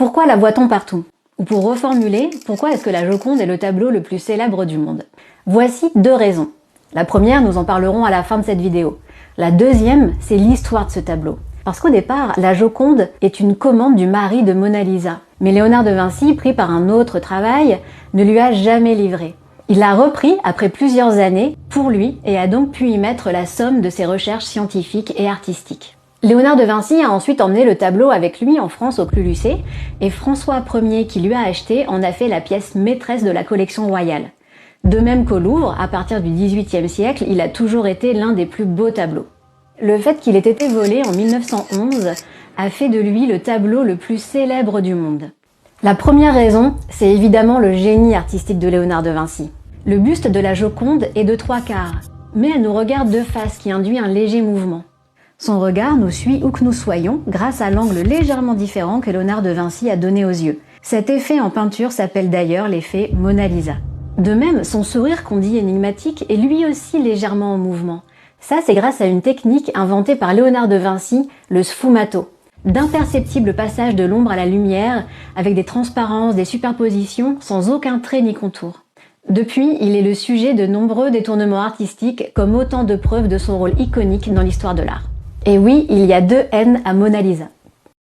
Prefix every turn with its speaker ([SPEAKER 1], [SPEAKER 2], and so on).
[SPEAKER 1] Pourquoi la voit-on partout? Ou pour reformuler, pourquoi est-ce que la Joconde est le tableau le plus célèbre du monde? Voici 2 raisons. La première, nous en parlerons à la fin de cette vidéo. La deuxième, c'est l'histoire de ce tableau. Parce qu'au départ, la Joconde est une commande du mari de Mona Lisa. Mais Léonard de Vinci, pris par un autre travail, ne lui a jamais livré. Il l'a repris après plusieurs années pour lui et a donc pu y mettre la somme de ses recherches scientifiques et artistiques. Léonard de Vinci a ensuite emmené le tableau avec lui en France au Clos Lucé et François Ier qui lui a acheté en a fait la pièce maîtresse de la collection royale. De même qu'au Louvre, à partir du XVIIIe siècle, il a toujours été l'un des plus beaux tableaux. Le fait qu'il ait été volé en 1911 a fait de lui le tableau le plus célèbre du monde. La première raison, c'est évidemment le génie artistique de Léonard de Vinci. Le buste de la Joconde est de 3/4, mais elle nous regarde de face qui induit un léger mouvement. Son regard nous suit où que nous soyons grâce à l'angle légèrement différent que Léonard de Vinci a donné aux yeux. Cet effet en peinture s'appelle d'ailleurs l'effet Mona Lisa. De même, son sourire qu'on dit énigmatique est lui aussi légèrement en mouvement. Ça, c'est grâce à une technique inventée par Léonard de Vinci, le sfumato. D'imperceptibles passages de l'ombre à la lumière, avec des transparences, des superpositions, sans aucun trait ni contour. Depuis, il est le sujet de nombreux détournements artistiques, comme autant de preuves de son rôle iconique dans l'histoire de l'art. Et oui, il y a 2 N à Mona Lisa.